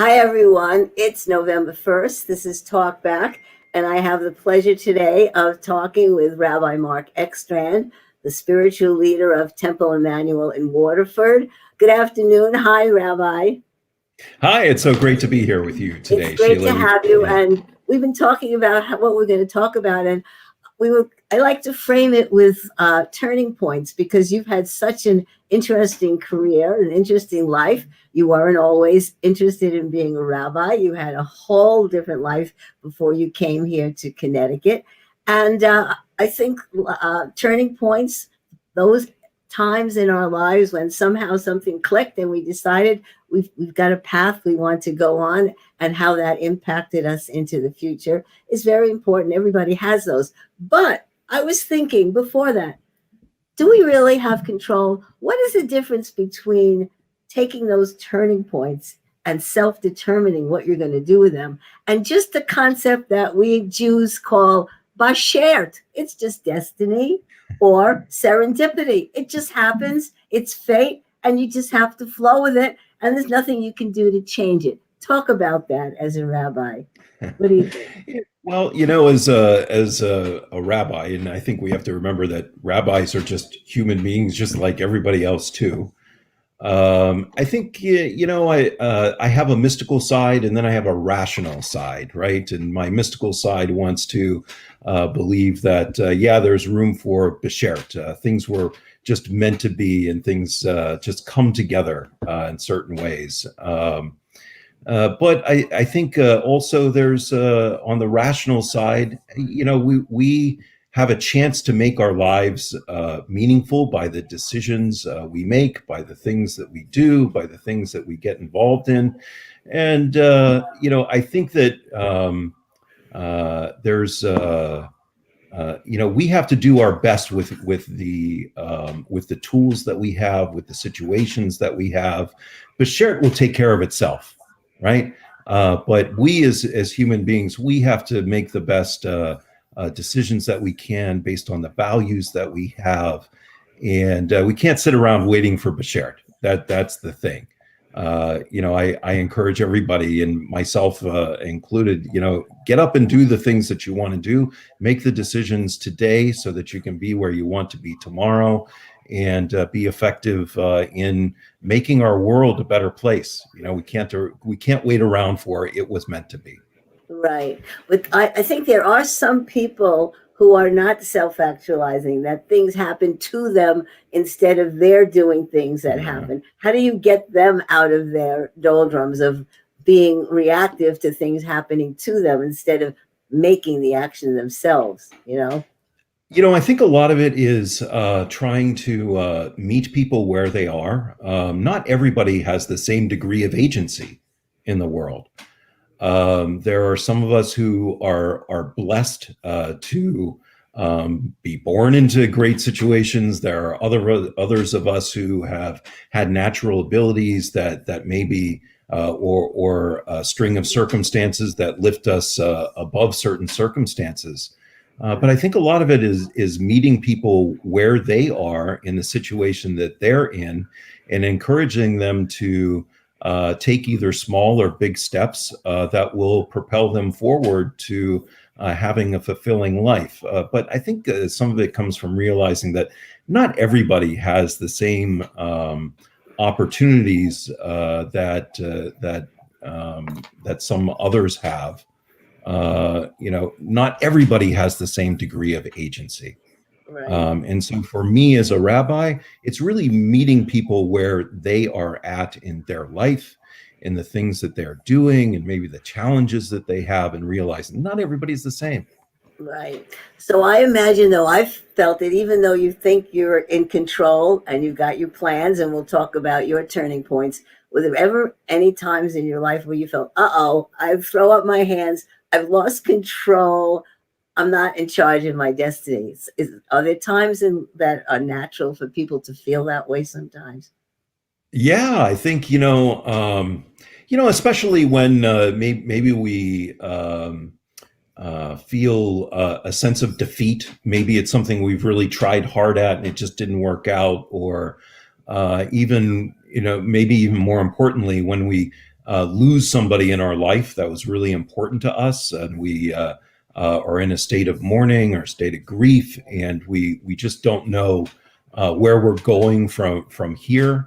Hi, everyone. It's November 1st. This is Talk Back, and I have the pleasure today of talking with Rabbi Mark Ekstrand, the spiritual leader of Temple Emmanuel in Waterford. Good afternoon. Hi, Rabbi. Hi, it's so great to be here with you It's today, great Sheila. to have you, and we've been talking about what we're going to talk about, and I like to frame it with turning points because you've had such an interesting career, an interesting life. You weren't always interested in being a rabbi. You had a whole different life before you came here to Connecticut. And I think turning points, those times in our lives when somehow something clicked and we decided we've got a path we want to go on, and how that impacted us into the future is very important. Everybody has those. But I was thinking before that, do we really have control? What is the difference between taking those turning points and self-determining what you're going to do with them, and just the concept that we Jews call bashert? It's just destiny or serendipity. It just happens. It's fate, and you just have to flow with it, and there's nothing you can do to change it. Talk about that as a rabbi. What do you think? Well, as a rabbi, and I think we have to remember that rabbis are just human beings, just like everybody else too. I think I have a mystical side, and then I have a rational side, right? And my mystical side wants to believe that there's room for beshert. Things were just meant to be, and things just come together in certain ways. But I think also there's on the rational side, we have a chance to make our lives meaningful by the decisions we make, by the things that we do, by the things that we get involved in. And, I think that there's, we have to do our best with the tools that we have, with the situations that we have. But Beshert will take care of itself, right? But we as human beings, we have to make the best decisions that we can based on the values that we have, and we can't sit around waiting for Beshert. That's the thing. I encourage everybody, and myself included, get up and do the things that you want to do. Make the decisions today so that you can be where you want to be tomorrow, and be effective in making our world a better place. We can't wait around for it was meant to be. Right. But I think there are some people who are not self-actualizing, that things happen to them instead of they're doing things that Yeah. happen. How do you get them out of their doldrums of being reactive to things happening to them instead of making the action themselves, you know? I think a lot of it is trying to meet people where they are. Not everybody has the same degree of agency in the world. There are some of us who are blessed to be born into great situations. There are others of us who have had natural abilities that maybe or a string of circumstances that lift us above certain circumstances. But I think a lot of it is meeting people where they are in the situation that they're in, and encouraging them to take either small or big steps that will propel them forward to having a fulfilling life. But I think some of it comes from realizing that not everybody has the same opportunities that some others have. Not everybody has the same degree of agency. Right. And so for me as a rabbi, it's really meeting people where they are at in their life, in the things that they're doing, and maybe the challenges that they have, and realizing not everybody's the same. Right. So I imagine, though, I've felt it, even though you think you're in control and you've got your plans, and we'll talk about your turning points. Were there ever any times in your life where you felt, uh-oh, I throw up my hands, I've lost control, I'm not in charge of my destiny? Are there times that are natural for people to feel that way sometimes? Yeah, I think especially when maybe we feel a sense of defeat. Maybe it's something we've really tried hard at and it just didn't work out, or even maybe even more importantly, when we lose somebody in our life that was really important to us, and we are in a state of mourning or state of grief, and we just don't know where we're going from here.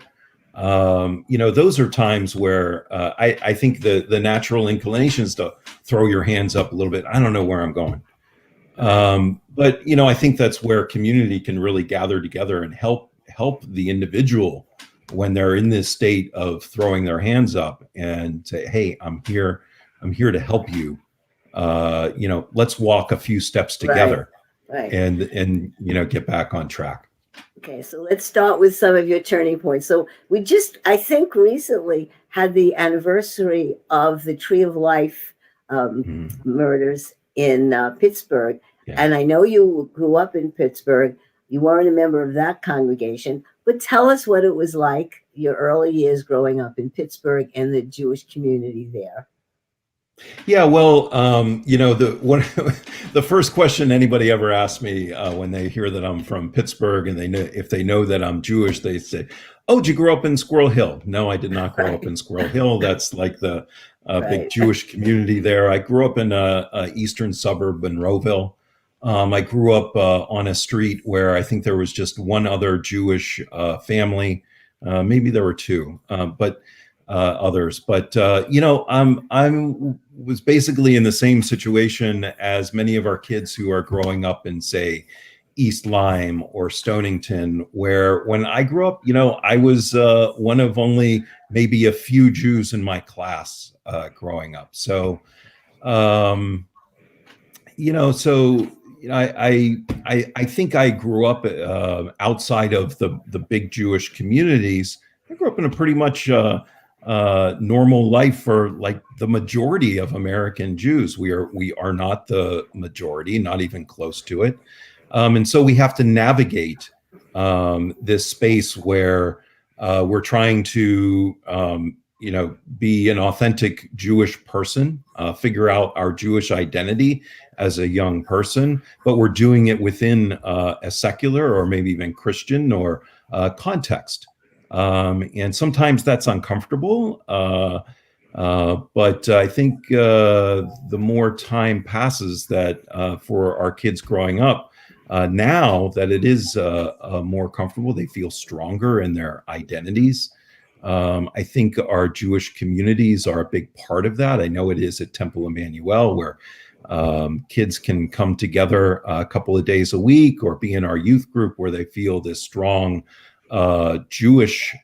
Those are times where I think the natural inclination is to throw your hands up a little bit. I don't know where I'm going. But I think that's where community can really gather together and help the individual when they're in this state of throwing their hands up and say, "Hey, I'm here to help you. Let's walk a few steps together, right. and get back on track." Okay, so let's start with some of your turning points. So we just, I think, recently had the anniversary of the Tree of Life murders in Pittsburgh. Yeah. And I know you grew up in Pittsburgh. You weren't a member of that congregation, but tell us what it was like, your early years growing up in Pittsburgh and the Jewish community there. Yeah, well, the first question anybody ever asks me when they hear that I'm from Pittsburgh, and if they know that I'm Jewish, they say, "Oh, did you grow up in Squirrel Hill?" No, I did not grow up in Squirrel Hill. That's like the big Jewish community there. I grew up in a eastern suburb in Rowville. I grew up on a street where I think there was just one other Jewish family. Maybe there were two, but others. But I'm was basically in the same situation as many of our kids who are growing up in, say, East Lyme or Stonington, where when I grew up, I was one of only maybe a few Jews in my class growing up. So, I think I grew up outside of the big Jewish communities. I grew up in a pretty much normal life for like the majority of American Jews. We are not the majority, not even close to it, and so we have to navigate this space where we're trying to be an authentic Jewish person, figure out our Jewish identity as a young person, but we're doing it within a secular or maybe even Christian or context. And sometimes that's uncomfortable, but I think the more time passes that for our kids growing up, now that it is more comfortable, they feel stronger in their identities. I think our Jewish communities are a big part of that. I know it is at Temple Emmanuel, where kids can come together a couple of days a week or be in our youth group where they feel this strong Jewish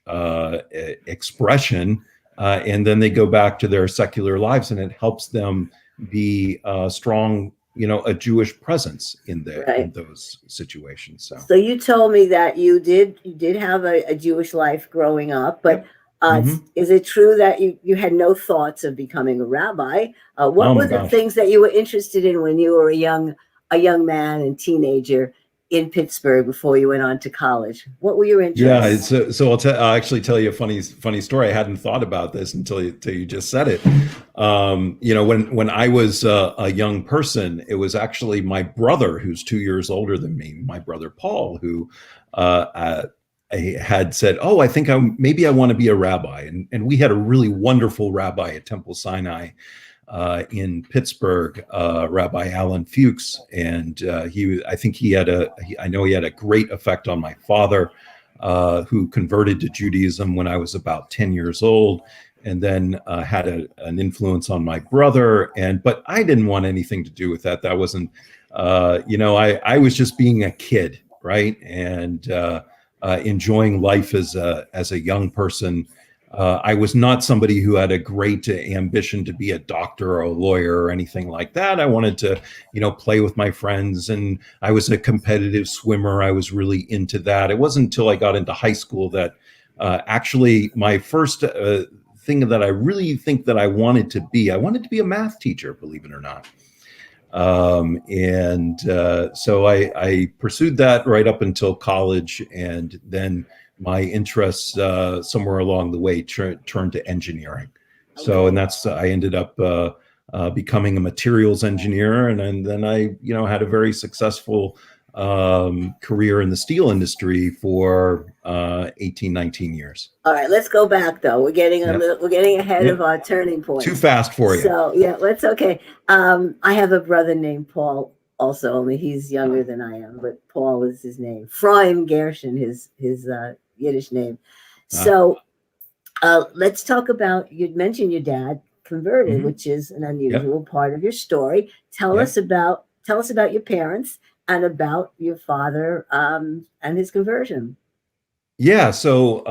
expression, and then they go back to their secular lives, and it helps them be strong, a Jewish presence in those situations. So you told me that you did have a Jewish life growing up, but is it true that you had no thoughts of becoming a rabbi? What were the things that you were interested in when you were a young man and teenager in Pittsburgh before you went on to college? What were your interests? Yeah, so I'll actually tell you a funny story. I hadn't thought about this until you just said it. When I was a young person, it was actually my brother, who's 2 years older than me, my brother Paul, who had said, "Oh, I think maybe I want to be a rabbi," and we had a really wonderful rabbi at Temple Sinai in Pittsburgh, Rabbi Alan Fuchs, and I know he had a great effect on my father, who converted to Judaism when I was about 10 years old, and then had an influence on my brother. But I didn't want anything to do with that. That wasn't, I was just being a kid, right, and enjoying life as a young person. I was not somebody who had a great ambition to be a doctor or a lawyer or anything like that. I wanted to, play with my friends, and I was a competitive swimmer. I was really into that. It wasn't until I got into high school that actually my first thing that I really think that I wanted to be a math teacher, believe it or not. So I pursued that right up until college, and then my interests somewhere along the way turned to engineering. So, and I ended up becoming a materials engineer, and then I, had a very successful career in the steel industry for 18, 19 years. All right, let's go back though. Yep. We're getting ahead of Yep. our turning Too points. fast for you. So yeah, let's okay. I have a brother named Paul also, only he's younger than I am, but Paul is his name. Freim Gershon, his Yiddish name. So let's talk about, you'd mentioned your dad converted, Mhm. which is an unusual part of your story. Tell Yep. us about your parents and about your father and his conversion. Yeah, so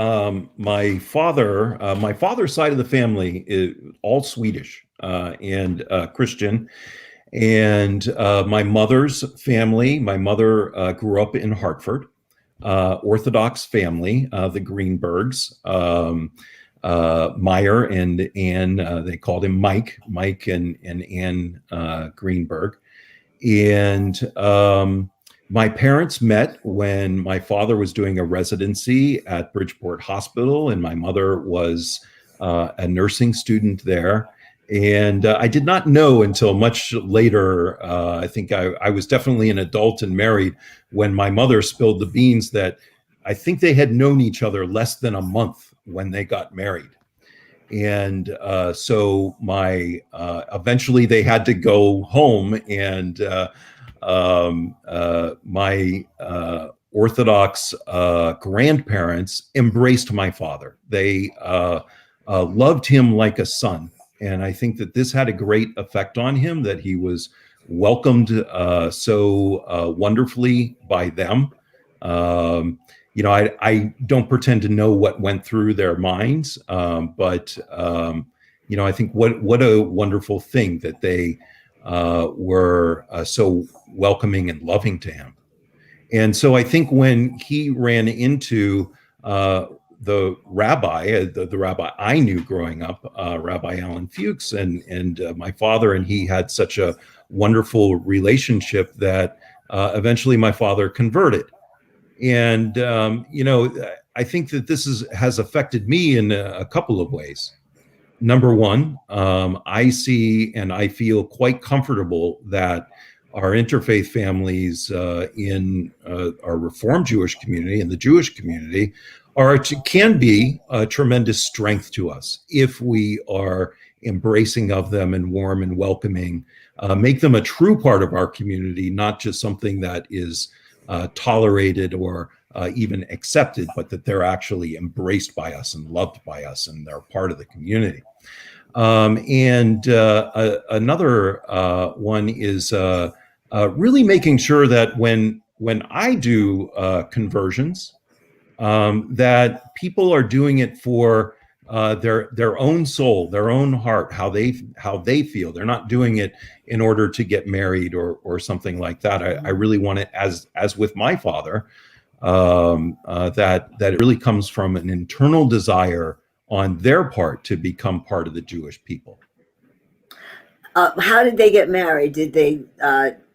my father's side of the family is all Swedish and Christian, and my mother's family. My mother grew up in Hartford, Orthodox family, the Greenbergs, Meyer and Ann. They called him Mike and Ann Greenberg, and my parents met when my father was doing a residency at Bridgeport Hospital, and my mother was a nursing student there. And I did not know until much later. I think I was definitely an adult and married when my mother spilled the beans that I think they had known each other less than a month when they got married. And so my eventually they had to go home, and my Orthodox grandparents embraced my father. They loved him like a son. And I think that this had a great effect on him, that he was welcomed so wonderfully by them. I don't pretend to know what went through their minds, but I think what a wonderful thing that they were so welcoming and loving to him. And so I think when he ran into the rabbi, the rabbi I knew growing up, Rabbi Alan Fuchs, and my father and he had such a wonderful relationship that eventually my father converted. And I think that this has affected me in a couple of ways. Number one, I see and I feel quite comfortable that our interfaith families in our Reformed Jewish community and the Jewish community can be a tremendous strength to us if we are embracing of them and warm and welcoming, make them a true part of our community, not just something that is tolerated or even accepted, but that they're actually embraced by us and loved by us and they're part of the community. And another one is really making sure that when I do conversions, that people are doing it for their own soul, their own heart, how they feel. They're not doing it in order to get married or something like that. I really want it, as with my father, that it really comes from an internal desire on their part to become part of the Jewish people. How did they get married? Did they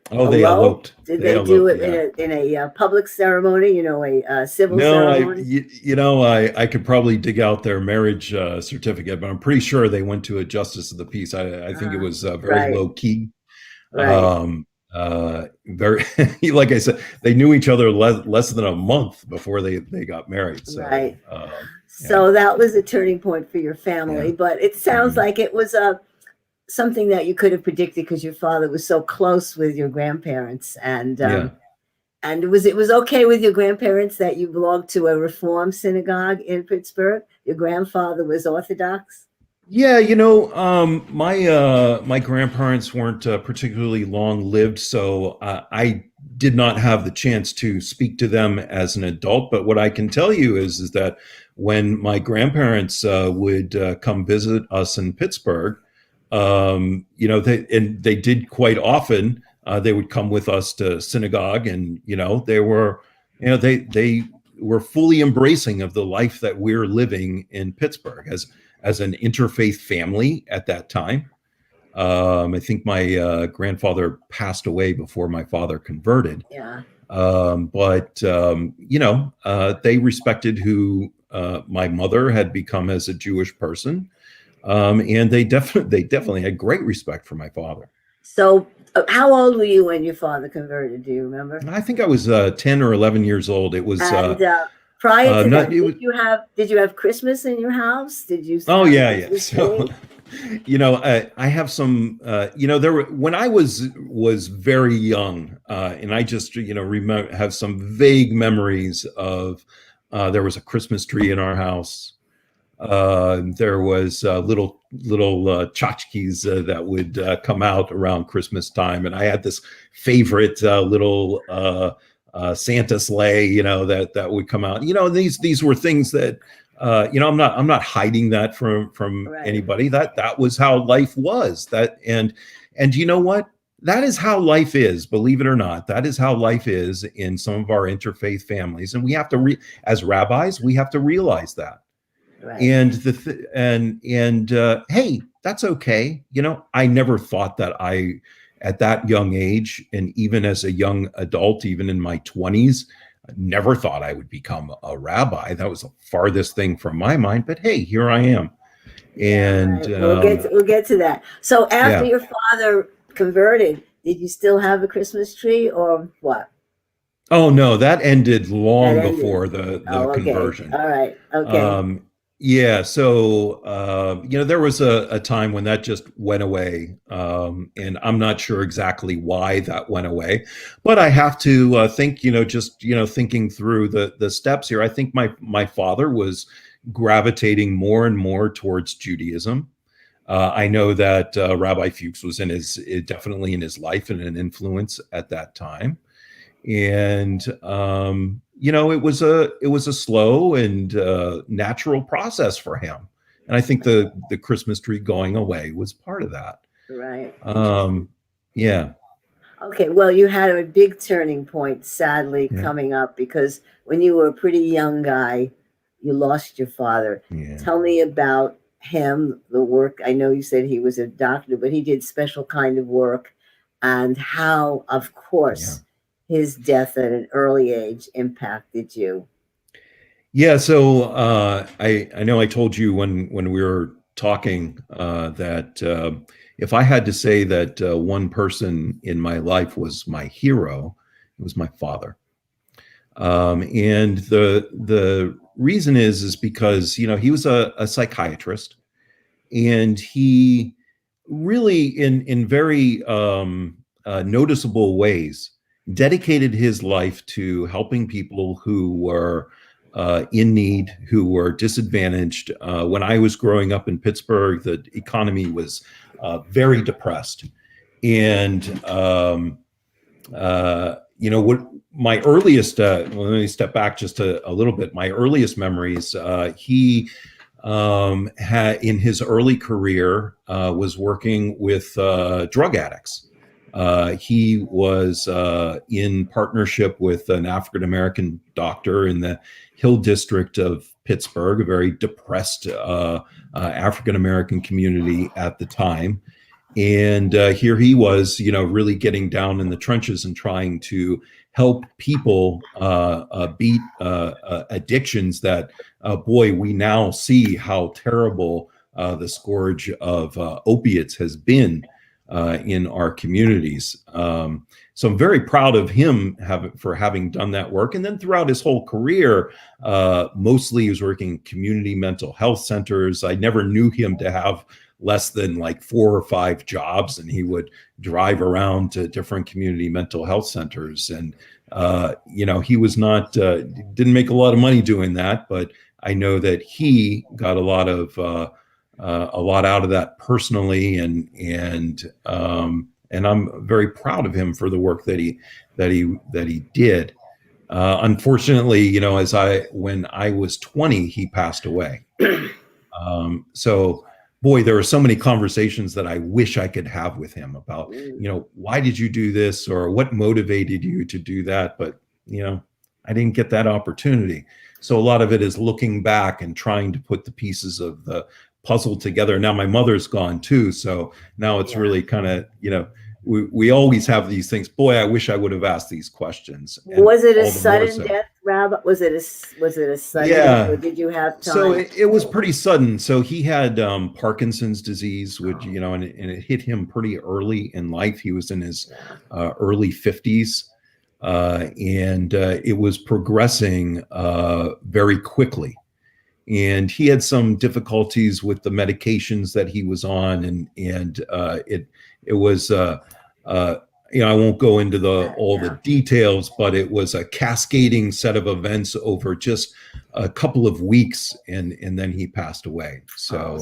they eloped. Did they do it in a public ceremony? A civil ceremony? I could probably dig out their marriage certificate, but I'm pretty sure they went to a justice of the peace. I think it was very low key. Right. Very, like I said, they knew each other less than a month before they got married. So, right. So that was a turning point for your family, but it sounds like it was something that you could have predicted because your father was so close with your grandparents, and it was okay with your grandparents that you belonged to a Reform synagogue in Pittsburgh. Your grandfather was Orthodox. Yeah, my grandparents weren't particularly long-lived, so I did not have the chance to speak to them as an adult. But what I can tell you is that when my grandparents would come visit us in Pittsburgh, they did quite often. They would come with us to synagogue, and they were fully embracing of the life that we're living in Pittsburgh as an interfaith family at that time. I think my grandfather passed away before my father converted. Yeah. But they respected who my mother had become as a Jewish person. And they definitely had great respect for my father. So How old were you when your father converted? Do you remember? I think I was 10 or 11 years old. It was And prior to not, that, it was, did you have Christmas in your house? Did you oh have a yeah, yeah. Christmas So, tree? I have some, there were, when I was very young, and I just, remember, have some vague memories of, there was a Christmas tree in our house. There was little tchotchkes that would come out around Christmas time, and I had this favorite little Santa sleigh, that would come out. These were things that I'm not hiding that from Right, anybody. That was how life was. And you know what? That is how life is. Believe it or not, that is how life is in some of our interfaith families, and we have to, as rabbis, we have to realize that. right, And hey, that's okay. I never thought that at that young age, and even as a young adult, even in my 20s, I never thought I would become a rabbi. That was the farthest thing from my mind. But hey, here I am. yeah, And right. We'll get to that. So after yeah. your father converted, did you still have a Christmas tree or what? Oh no, that ended That long ended. before the Oh, okay. conversion. All right. Okay. Um, yeah, so there was a time when that just went away, and I'm not sure exactly why that went away, but I have to think, just thinking through the steps here. I think my father was gravitating more and more towards Judaism. I know that Rabbi Fuchs was definitely in his life and an influence at that time. And it was a slow and natural process for him, and I think the Christmas tree going away was part of that. Right. Interesting. um yeah. Okay, well, you had a big turning point, sadly, Yeah. coming up because when you were a pretty young guy, you lost your father. Yeah. Tell me about him, the work. I know you said he was a doctor, but he did special kind of work, and how, of Yeah. course, his death at an early age impacted you. Yeah, so I know I told you when we were talking that if I had to say that one person in my life was my hero, it was my father. And the reason is because he was a psychiatrist, and he really in very noticeable ways dedicated his life to helping people who were in need, who were disadvantaged. When I was growing up in Pittsburgh, the economy was very depressed, and what my earliest well, let me step back just a little bit. My earliest memories, he had in his early career was working with drug addicts. He was in partnership with an African American doctor in the Hill District of Pittsburgh, a very depressed African American community at the time. And here he was, really getting down in the trenches and trying to help people beat addictions that, boy, we now see how terrible the scourge of opiates has been in our communities. So I'm very proud of him for having done that work. And then throughout his whole career, mostly he was working in community mental health centers. I never knew him to have less than like 4 or 5 jobs, and he would drive around to different community mental health centers. And he was not didn't make a lot of money doing that, but I know that he got a lot out of that personally, and I'm very proud of him for the work that he did. Unfortunately, when I was 20, he passed away. So boy, there were so many conversations that I wish I could have with him about, why did you do this, or what motivated you to do that? But, I didn't get that opportunity. So a lot of it is looking back and trying to put the pieces of the puzzle together. Now my mother's gone too. So now it's really kind of, we always have these things. Boy, I wish I would have asked these questions. And Was it a all the more sudden so. death? Rabbi? Was it a sudden death, or Yeah. did you have So time? it was pretty sudden. So he had Parkinson's disease, which, Oh, and it hit him pretty early in life. He was in his yeah. early 50s, and it was progressing very quickly. And he had some difficulties with the medications that he was on, and it was uh, I won't go into all the Yeah. details, but it was a cascading set of events over just a couple of weeks, and then he passed away. Oh, So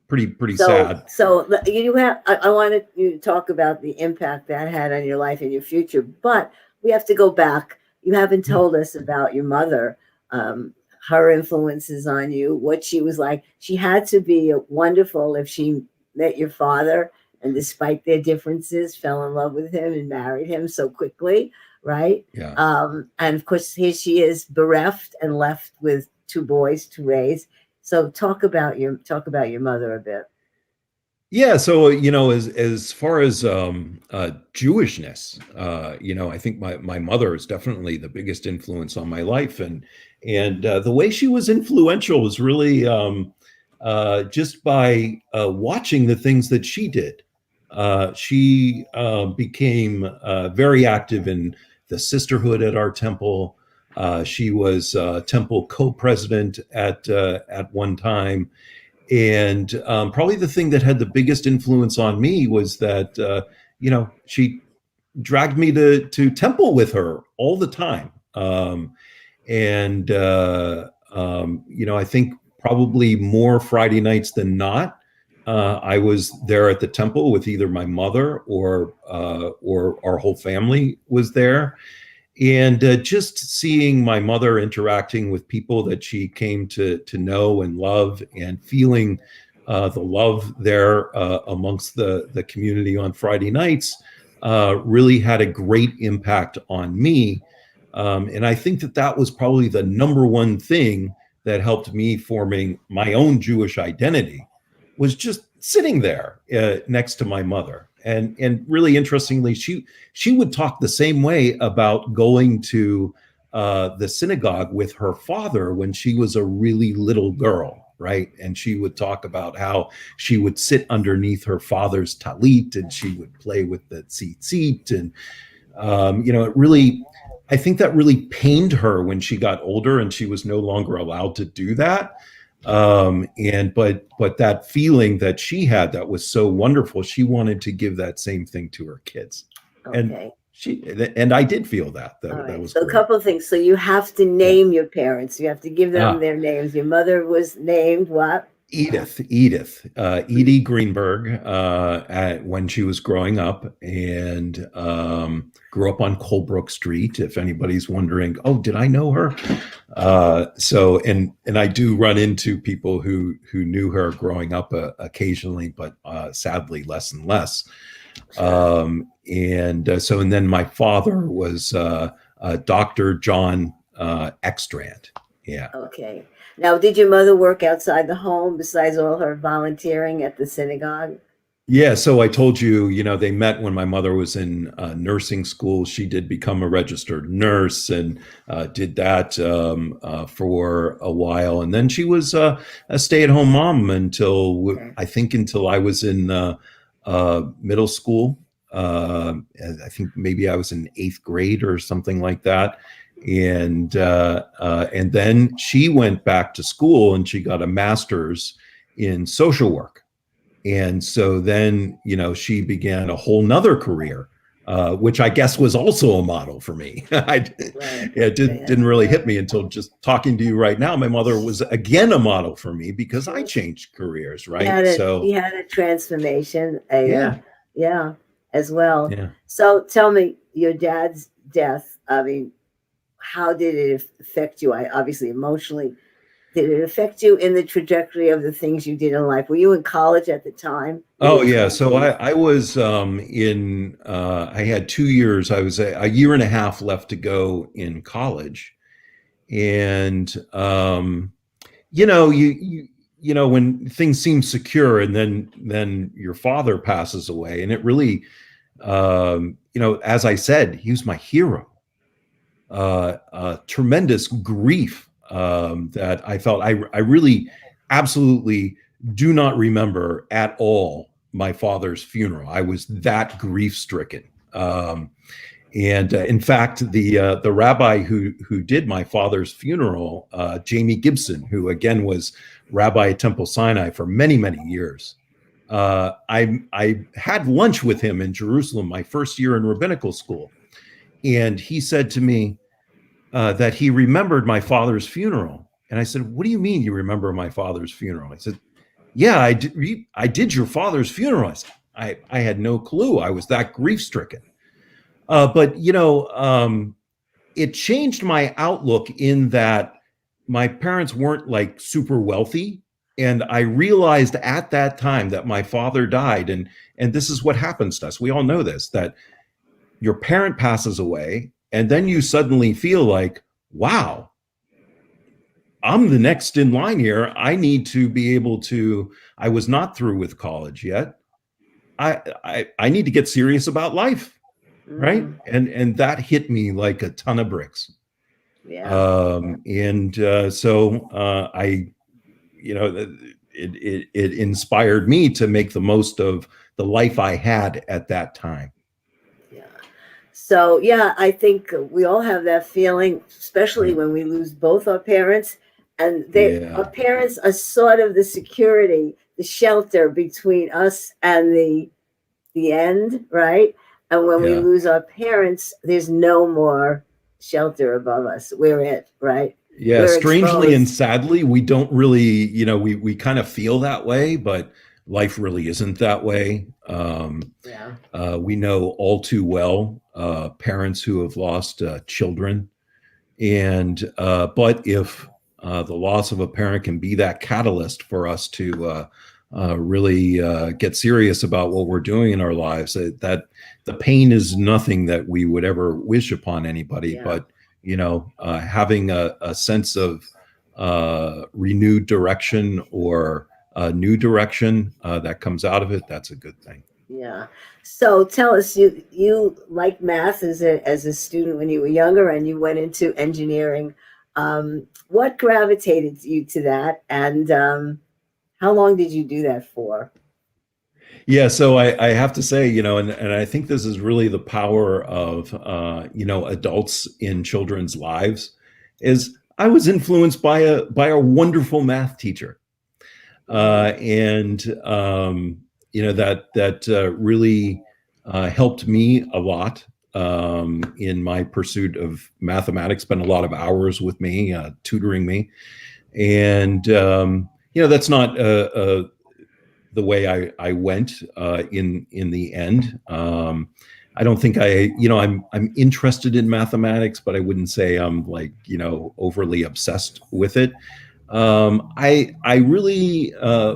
pretty so, sad. you have, I wanted you to talk about the impact that had on your life and your future, but we have to go back. You haven't Yeah. told us about your mother, um, her influences on you, what she was like. She had to be wonderful if she met your father and despite their differences, fell in love with him and married him so quickly, right? Yeah. And of course, here she is bereft and left with two boys to raise. So talk about your mother a bit. Yeah, so as far as Jewishness, I think my mother is definitely the biggest influence on my life, and the way she was influential was really just by watching the things that she did. She became very active in the sisterhood at our temple. She was temple co-president at one time. And probably the thing that had the biggest influence on me was that she dragged me to temple with her all the time, and I think probably more Friday nights than not, I was there at the temple with either my mother or our whole family was there, and just seeing my mother interacting with people that she came to know and love, and feeling the love there amongst the community on Friday nights really had a great impact on me. And I think that was probably the number one thing that helped me forming my own Jewish identity, was just sitting there next to my mother. And really interestingly, she would talk the same way about going to the synagogue with her father when she was a really little girl, right? And she would talk about how she would sit underneath her father's talit and she would play with the tzitzit. And it really, I think that really pained her when she got older and she was no longer allowed to do that. But that feeling that she had that was so wonderful, she wanted to give that same thing to her kids. And Okay. I did feel that All that right. was So a great. couple of things. So you have to Yeah. name your parents. You have to give them Ah, their names. Your mother was named what? Edith, Edie Greenberg, when she was growing up, and grew up on Colebrook Street. If anybody's wondering, oh, did I know her? So, and I do run into people who knew her growing up occasionally, but sadly less and less. Sure. And then my father was Dr. John Ekstrand. Yeah. Okay. Now, did your mother work outside the home besides all her volunteering at the synagogue? Yeah, so I told you, they met when my mother was in nursing school. She did become a registered nurse and did that for a while. And then she was a stay-at-home mom Okay. until I was in middle school. I think maybe I was in eighth grade or something like that. And then she went back to school and she got a master's in social work. And so then, she began a whole nother career, which I guess was also a model for me. Right. It Yeah. didn't really hit me until just talking to you right now. My mother was again a model for me because I Sure. changed careers, He right? had a he So, had a transformation, yeah, yeah, as well. yeah. So tell me, your dad's death. I mean, how did it affect you? I obviously emotionally. Did it affect you in the trajectory of the things you did in life? Were you in college at the time? You Oh, didn't yeah. finish So it. I was I had 2 years. I was a year and a half left to go in college. And, when things seem secure and then your father passes away, and it really, as I said, he was my hero. tremendous grief that I felt. I really absolutely do not remember at all my father's funeral. I was that grief stricken. And in fact, the rabbi who did my father's funeral, Jamie Gibson, who again was rabbi at Temple Sinai for many years, I had lunch with him in Jerusalem my first year in rabbinical school, and he said to me that he remembered my father's funeral. And I said, "What do you mean you remember my father's funeral?" He said, "Yeah, I did your father's funeral." I said, I had no clue. I was that grief stricken. But it changed my outlook in that my parents weren't like super wealthy, and I realized at that time that my father died, and this is what happens to us. We all know this, that your parent passes away, and then you suddenly feel like, wow, I'm the next in line here. I need to be able to. I was not through with college yet. I need to get serious about life, right? And that hit me like a ton of bricks. Yeah. So I, it inspired me to make the most of the life I had at that time. Yeah. So yeah, I think we all have that feeling, especially Yeah. when we lose both our parents, and our Yeah. parents are sort of the security, the shelter between us and the end, right? And when we Yeah. lose our parents, there's no more shelter above us. We're it, right? Yeah, We're strangely and exposed. sadly, we don't really, we kind of feel that way, but life really isn't that way. Yeah. We know all too well parents who have lost children, and but if the loss of a parent can be that catalyst for us to really get serious about what we're doing in our lives, that the pain is nothing that we would ever wish upon anybody, Yeah. but having a sense of renewed direction or a new direction that comes out of it, that's a good thing. Yeah. So tell us, you liked math as a student when you were younger, and you went into engineering. What gravitated you to that, and how long did you do that for? Yeah, so I have to say, and I think this is really the power of, adults in children's lives, is I was influenced by a wonderful math teacher, and that really helped me a lot in my pursuit of mathematics. Spent a lot of hours with me, tutoring me, and that's not the way I went in the end. I don't think I'm interested in mathematics, but I wouldn't say I'm like overly obsessed with it. I really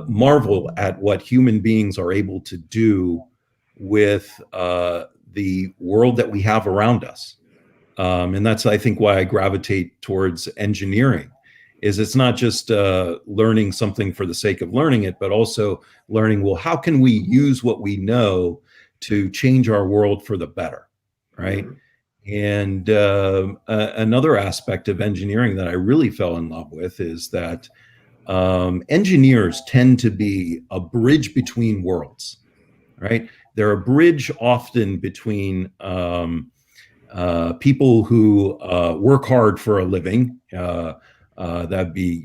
marvel at what human beings are able to do with the world that we have around us, and that's I think why I gravitate towards engineering. Is it's not just learning something for the sake of learning it, but also learning, well, how can we use what we know to change our world for the better, right? Mhm. And another aspect of engineering that I really fell in love with is that engineers tend to be a bridge between worlds, right? They're a bridge often between people who work hard for a living. That'd be,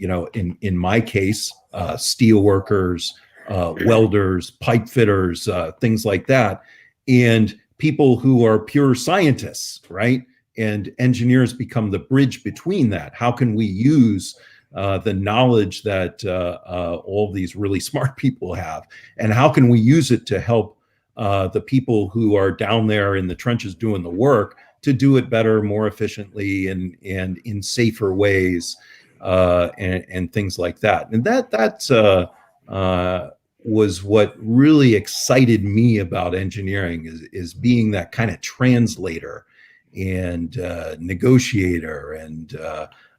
in my case, steel workers, welders, pipe fitters, things like that, and people who are pure scientists, right? And engineers become the bridge between that. How can we use the knowledge that all these really smart people have, and how can we use it to help the people who are down there in the trenches doing the work to do it better, more efficiently, and in safer ways, and things like that. And that was what really excited me about engineering, is being that kind of translator and negotiator, and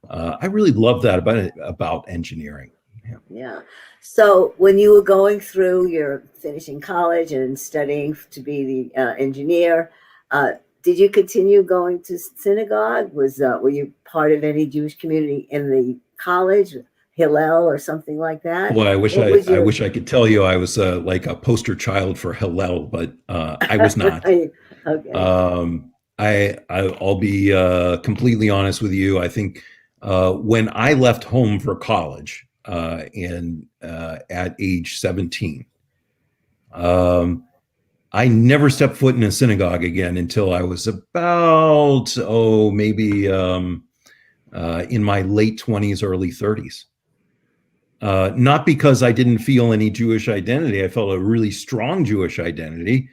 I really love that about engineering. Yeah. Yeah. So when you were going through your finishing college and studying to be the engineer, uh, did you continue going to synagogue? Were you part of any Jewish community in the college, Hillel or something like that? Well, What was I your wish I could tell you I was like a poster child for Hillel, but I was not. okay? Um, I'll be completely honest with you. I think when I left home for college at age 17, I never stepped foot in a synagogue again until I was about maybe in my late 20s, early 30s. Not because I didn't feel any Jewish identity. I felt a really strong Jewish identity.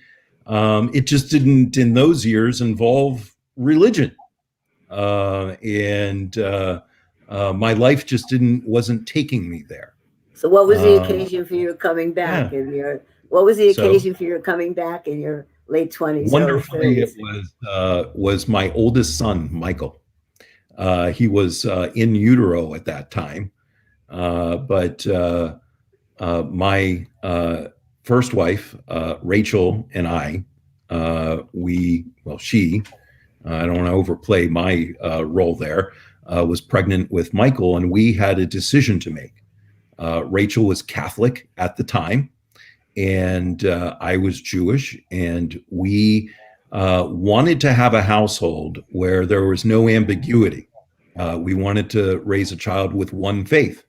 It just didn't, in those years, involve religion, and my life just wasn't taking me there. So, what was the occasion for your coming back? Yeah. What was the So occasion for your coming back in your late 20s, early wonderfully, 30s? it was my oldest son, Michael. He was in utero at that time, but my first wife, Rachel, and I, she, I don't want to overplay my role there, was pregnant with Michael, and we had a decision to make. Rachel was Catholic at the time, and I was Jewish, and we wanted to have a household where there was no ambiguity. We wanted to raise a child with one faith.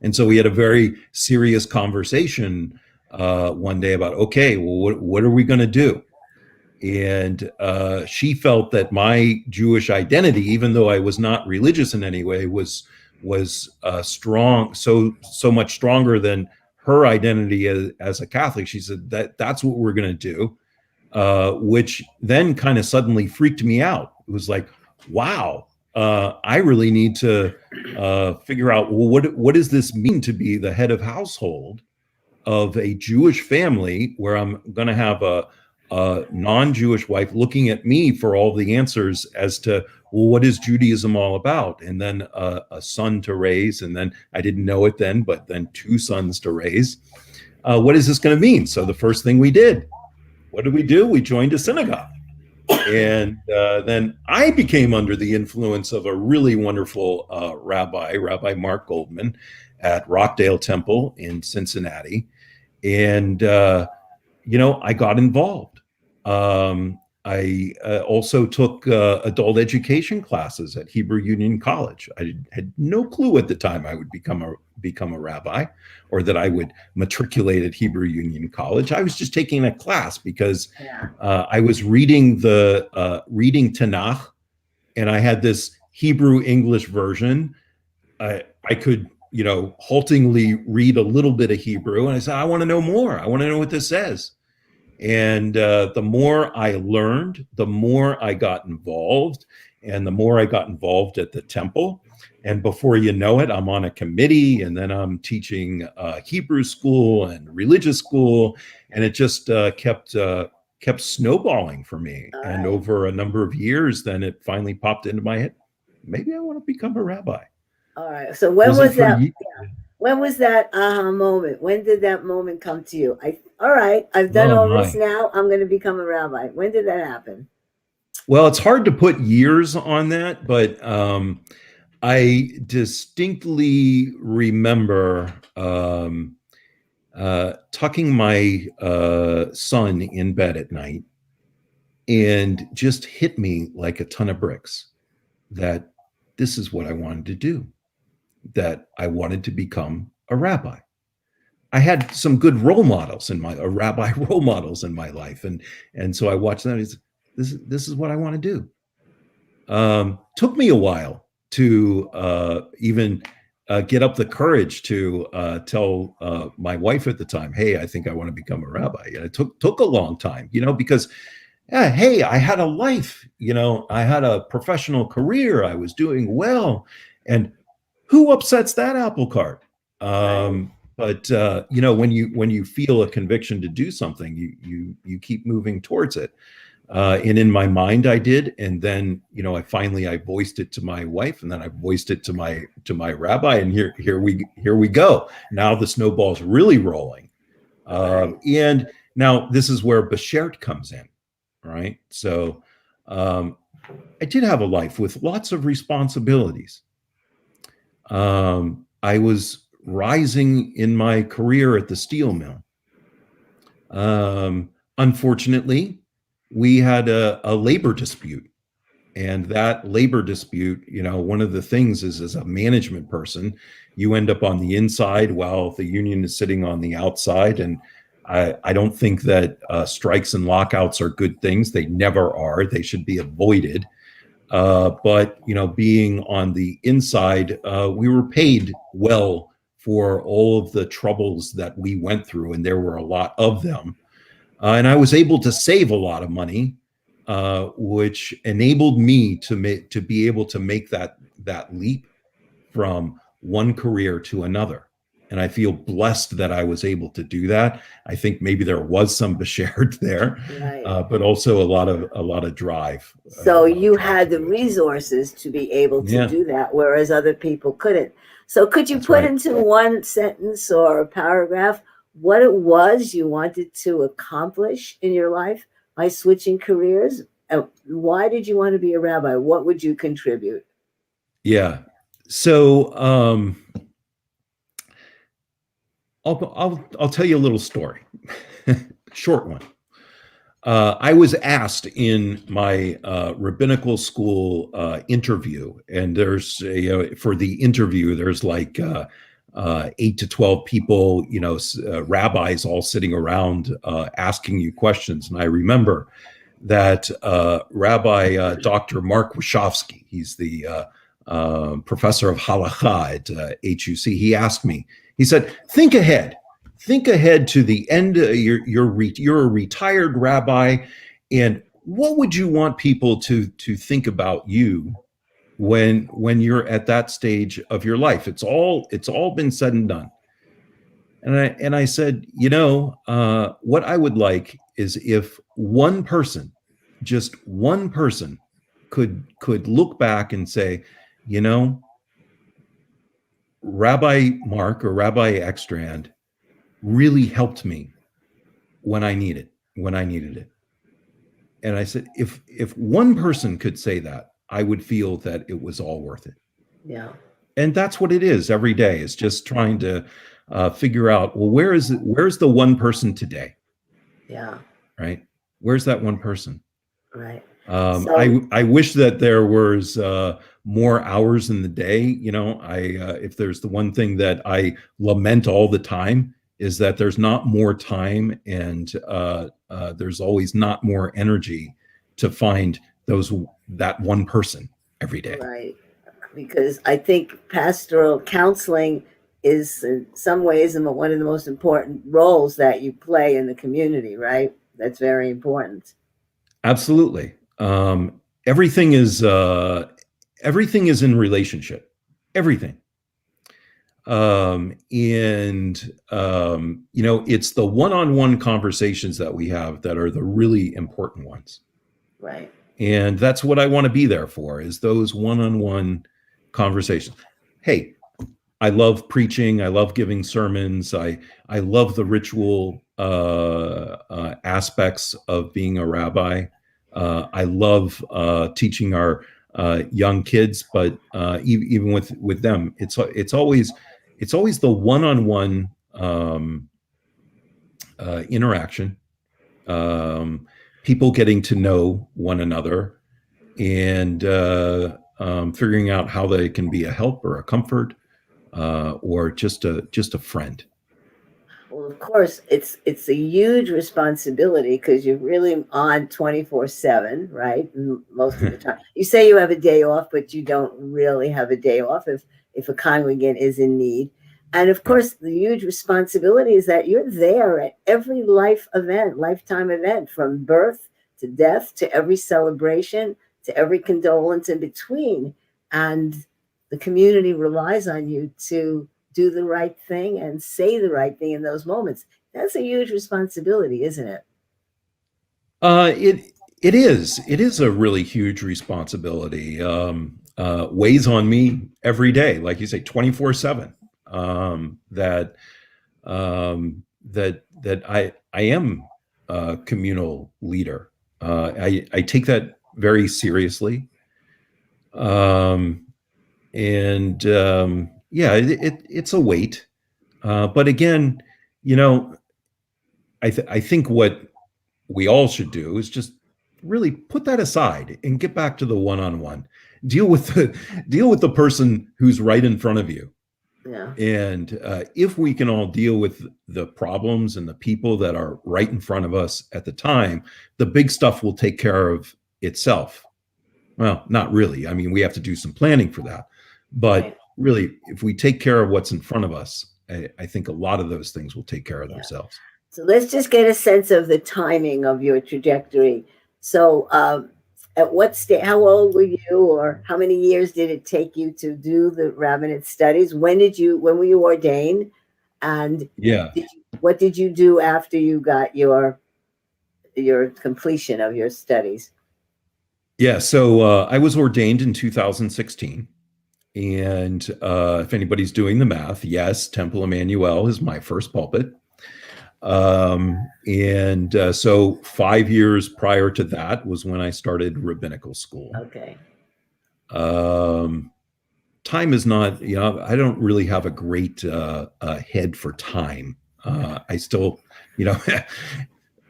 And so we had a very serious conversation one day about, okay, well, what are we going to do? And she felt that my Jewish identity, even though I was not religious in any way, was strong, so much stronger than her identity as a Catholic. She said that's what we're going to do, which then kind of suddenly freaked me out. It was like, wow, I really need to figure out, well, what does this mean to be the head of household of a Jewish family where I'm going to have a non-Jewish wife looking at me for all the answers as to, well, what is Judaism all about? And then a son to raise, and then I didn't know it then, but then 2 sons to raise. What is this going to mean? So the first thing we did, what did we do? We joined a synagogue. And then I became under the influence of a really wonderful Rabbi Mark Goldman at Rockdale Temple in Cincinnati. And, I got involved. I also took adult education classes at Hebrew Union College. I had no clue at the time I would become a rabbi, or that I would matriculate at Hebrew Union College. I was just taking a class because I was reading reading Tanakh, and I had this Hebrew English version. I could, haltingly read a little bit of Hebrew, and I said, I want to know more. I want to know what this says. And the more I learned, the more I got involved, and the more I got involved at the temple. And before you know it, I'm on a committee, and then I'm teaching Hebrew school and religious school, and it just kept snowballing for me. And over a number of years, then it finally popped into my head, maybe I want to become a rabbi. All right. So when was that? When was that aha moment? When did that moment come to you? All right, I've done all this now. I'm going to become a rabbi. When did that happen? Well, it's hard to put years on that, but I distinctly remember tucking my son in bed at night, and just hit me like a ton of bricks that this is what I wanted to do, that I wanted to become a rabbi. I had some good role models rabbi role models in my life. And so I watched that. This is what I want to do. Took me a while to even get up the courage to tell my wife at the time, hey, I think I want to become a rabbi. And it took a long time, because hey, I had a life, I had a professional career. I was doing well. And who upsets that apple cart? But when you feel a conviction to do something, you keep moving towards it. And in my mind, I did, and then I voiced it to my wife, and then I voiced it to my rabbi, and here we go. Now the snowball's really rolling, and now this is where Beshert comes in, right? So I did have a life with lots of responsibilities. I was rising in my career at the steel mill. Unfortunately, we had a labor dispute. And that labor dispute, one of the things is, as a management person, you end up on the inside while the union is sitting on the outside. And I don't think that strikes and lockouts are good things. They never are. They should be avoided. But being on the inside, we were paid well for all of the troubles that we went through, and there were a lot of them. And I was able to save a lot of money, which enabled me to be able to make that leap from one career to another. And I feel blessed that I was able to do that. I think maybe there was some beshared there, Right. but also a lot of drive. So you had the resources to be able to Yeah, do that, whereas other people couldn't. So could you that's put right. into one sentence or a paragraph what it was you wanted to accomplish in your life by switching careers? Why did you want to be a rabbi? What would you contribute? Yeah. So I'll tell you a little story, short one. I was asked in my rabbinical school interview, and there's for the interview, there's like 8 to 12 people, rabbis all sitting around asking you questions. And I remember that Rabbi Dr. Mark Wachowski, he's the professor of halakha at HUC. He asked me, he said, think ahead to the end. You're a retired rabbi, and what would you want people to think about you when you're at that stage of your life? It's all been said and done. And I said, what I would like is if one person, just one person, could look back and say, Rabbi Mark or Rabbi Ekstrand really helped me when I needed it. And I said, if one person could say that, I would feel that it was all worth it. Yeah. And that's what it is every day, is just trying to figure out, well, where's the one person today? Yeah. Right? Where's that one person? Right. So, I wish that there was more hours in the day. If there's the one thing that I lament all the time, is that there's not more time, and there's always not more energy to find that one person every day. right. Because I think pastoral counseling is in some ways one of the most important roles that you play in the community, right? That's very important. Absolutely. Everything is in relationship. Everything. It's the one-on-one conversations that we have that are the really important ones. Right. And that's what I want to be there for, is those one-on-one conversations. Hey, I love preaching. I love giving sermons. I love the ritual aspects of being a rabbi. I love teaching our young kids, but even with them, it's always the one-on-one interaction, people getting to know one another, and figuring out how they can be a help or a comfort, or just a friend. Well, of course, it's a huge responsibility because you're really on 24/7, right? Most of the time. You say you have a day off, but you don't really have a day off if a congregant is in need. And of course, the huge responsibility is that you're there at every lifetime event, from birth to death, to every celebration, to every condolence in between. And the community relies on you to do the right thing and say the right thing in those moments. That's a huge responsibility, isn't it? It is. It is a really huge responsibility. Weighs on me every day, like you say, 24/7. That I am a communal leader. I take that very seriously. And yeah, it's a weight. But again, you know, I think what we all should do is just really put that aside and get back to the one-on-one. Deal with the person who's right in front of you. Yeah. And if we can all deal with the problems and the people that are right in front of us at the time, the big stuff will take care of itself. Well, not really. I mean, we have to do some planning for that. But Right. really, if we take care of what's in front of us, I think a lot of those things will take care of Yeah. themselves. So let's just get a sense of the timing of your trajectory. So, at what stage, how old were you, or how many years did it take you to do the rabbinate studies? When were you ordained? And Yeah. what did you do after you got your completion of your studies? Yeah. So I was ordained in 2016. And if anybody's doing the math, yes, Temple Emmanuel is my first pulpit. And so 5 years prior to that was when I started rabbinical school. Okay. Time is not, you know, I don't really have a great head for time. I still, you know,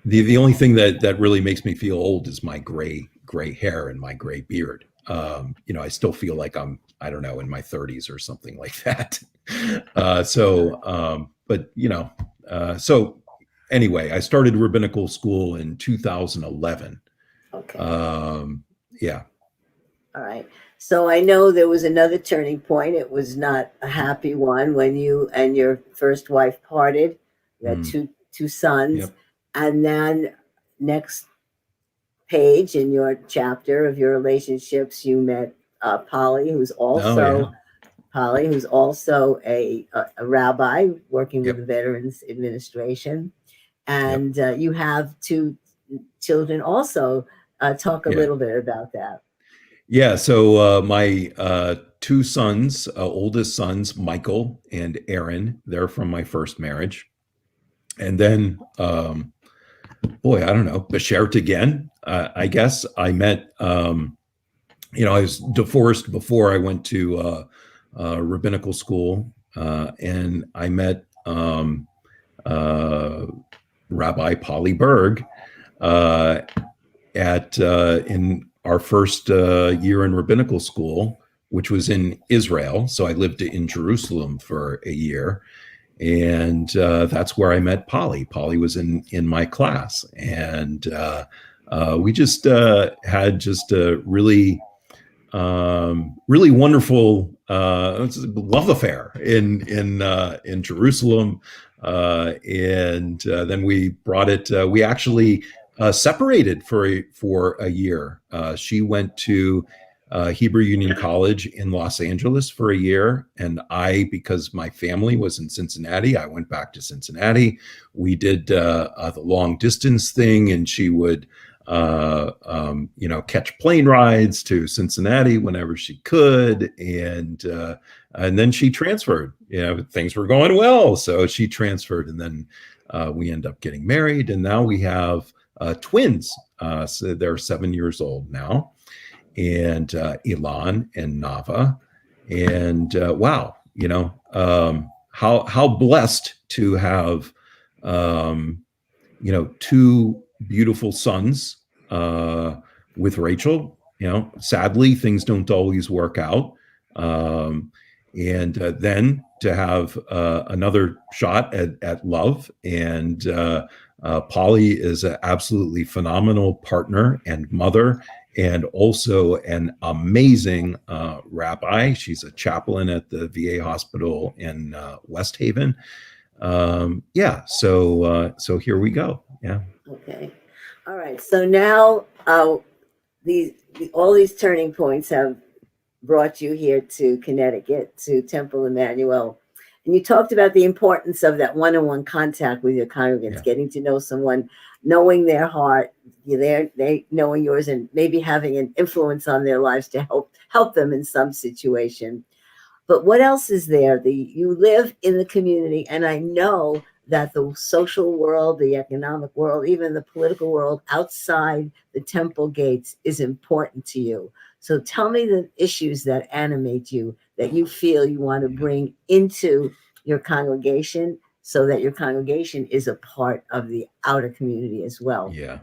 the only thing that really makes me feel old is my gray hair and my gray beard. You know, I still feel like I don't know, in my 30s or something like that. But you know, so anyway, I started rabbinical school in 2011. Okay. Yeah. All right. So I know there was another turning point. It was not a happy one when you and your first wife parted. You had two sons. Yep. And then next page in your chapter of your relationships, you met Polly, who's also a rabbi working with the Veterans Administration. And you have two children also. Talk a little bit about that. Yeah, so my two sons, oldest sons, Michael and Aaron, they're from my first marriage. And then, boy, I don't know, Beshert again, I guess. I met, you know, I was divorced before I went to rabbinical school, and I met Rabbi Polly Berg in our first year in rabbinical school, which was in Israel. So I lived in Jerusalem for a year. And that's where I met Polly. Polly was in my class. And we just had just a really wonderful love affair in Jerusalem. And then we brought it, we actually separated for a year. She went to Hebrew Union College in Los Angeles for a year, and because my family was in Cincinnati, I went back to Cincinnati. We did the long distance thing, and she would you know, catch plane rides to Cincinnati whenever she could, and then she transferred. You know, things were going well, so she transferred, and then we end up getting married, and now we have twins. So they're 7 years old now, and Ilan and Nava, and wow, you know, how blessed to have you know, two beautiful sons with Rachel. You know, sadly, things don't always work out. And then to have another shot at love. And Polly is an absolutely phenomenal partner and mother, and also an amazing rabbi. She's a chaplain at the VA hospital in West Haven. Yeah, so here we go. Yeah. Okay. All right. So now all these turning points have brought you here to Connecticut, to Temple Emmanuel. And you talked about the importance of that one-on-one contact with your congregants, getting to know someone, knowing their heart, they knowing yours, and maybe having an influence on their lives to help them in some situation. But what else is there? You live in the community, and I know that the social world, the economic world, even the political world outside the temple gates is important to you. So tell me the issues that animate you, that you feel you want to bring into your congregation so that your congregation is a part of the outer community as well. Yeah.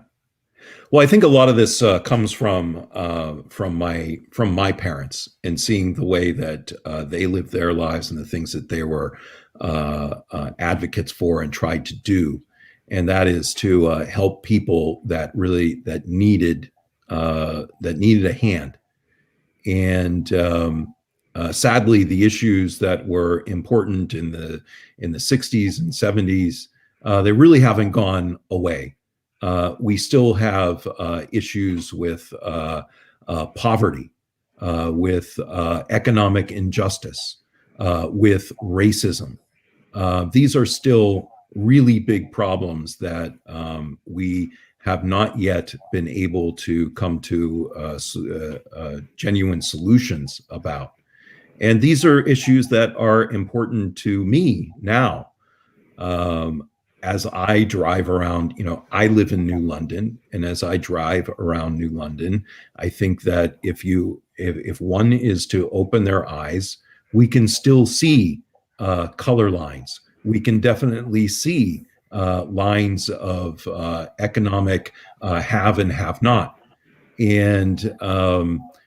Well, I think a lot of this comes from my parents and seeing the way that they lived their lives and the things that they were advocates for and tried to do, and that is to help people that needed a hand. And sadly, the issues that were important in the 60s and 70s, they really haven't gone away. We still have issues with poverty, with economic injustice, with racism. These are still really big problems that we have not yet been able to come to genuine solutions about. And these are issues that are important to me now. As I drive around, I live in New London, and as I drive around New London, I think that if one is to open their eyes, we can still see color lines. We can definitely see lines of economic have and have not. And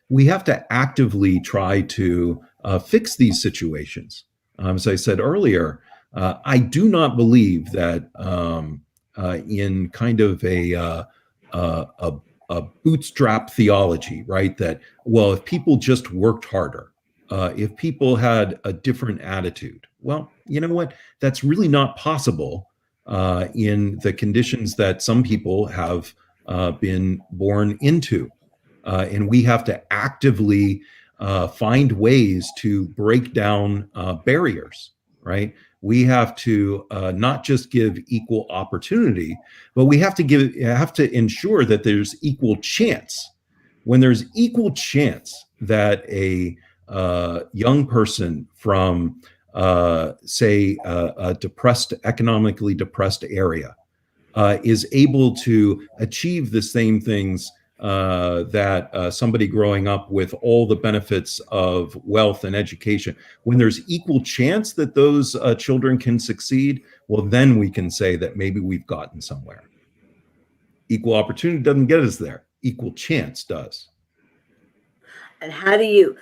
we have to actively try to fix these situations. As I said earlier, I do not believe that in kind of a bootstrap theology, right? That, well, if people just worked harder, if people had a different attitude, well, you know what? That's really not possible in the conditions that some people have been born into. And we have to actively find ways to break down barriers, right? We have to not just give equal opportunity, but we have to ensure that there's equal chance. When there's equal chance that a young person from, say, a economically depressed area is able to achieve the same things that somebody growing up with all the benefits of wealth and education, when there's equal chance that those children can succeed, well, then we can say that maybe we've gotten somewhere. Equal opportunity doesn't get us there. Equal chance does. And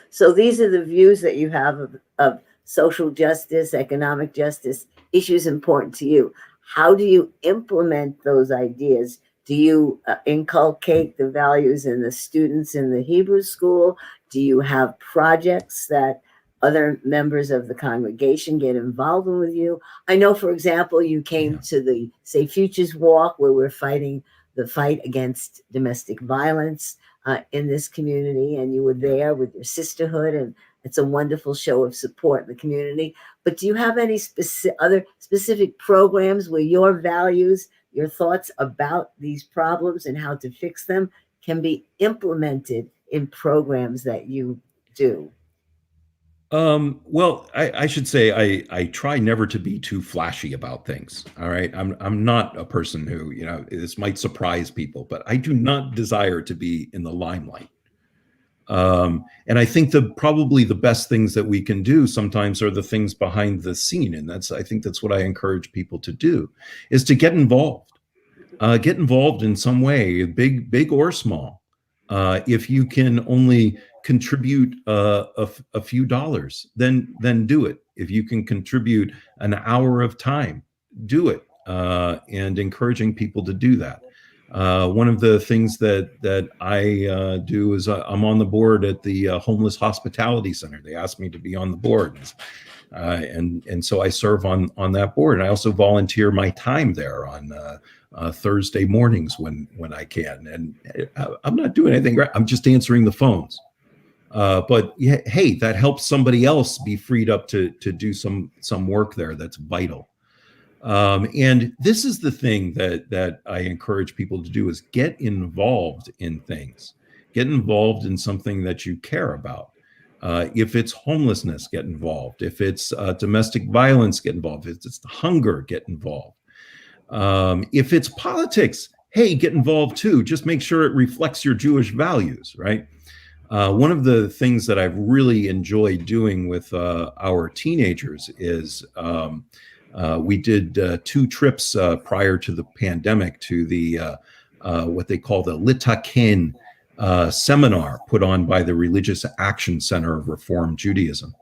so these are the views that you have of social justice, economic justice, issues important to you. How do you implement those ideas? Do you inculcate the values in the students in the Hebrew school? Do you have projects that other members of the congregation get involved in with you? I know, for example, you came to the Say Futures Walk, where we're fighting the fight against domestic violence in this community, and you were there with your sisterhood, and it's a wonderful show of support in the community. But do you have any other specific programs where your values, your thoughts about these problems and how to fix them can be implemented in programs that you do? Well, I should say I try never to be too flashy about things. All right. I'm not a person who, this might surprise people, but I do not desire to be in the limelight. And I think probably the best things that we can do sometimes are the things behind the scene. And I think that's what I encourage people to do, is to get involved. Get involved in some way, big or small. If you can only contribute a few dollars, then do it. If you can contribute an hour of time, do it. And encouraging people to do that. One of the things that I do is I'm on the board at the Homeless Hospitality Center. They asked me to be on the board, and so I serve on that board. And I also volunteer my time there on Thursday mornings when I can. And I'm not doing anything. I'm just answering the phones. But yeah, hey, that helps somebody else be freed up to do some work there. That's vital. And this is the thing that I encourage people to do, is get involved in things. Get involved in something that you care about. If it's homelessness, get involved. If it's domestic violence, get involved. If it's hunger, get involved. If it's politics, hey, get involved too. Just make sure it reflects your Jewish values, right? One of the things that I've really enjoyed doing with our teenagers is we did 2 trips prior to the pandemic to the what they call the Litaken seminar put on by the Religious Action Center of Reform Judaism.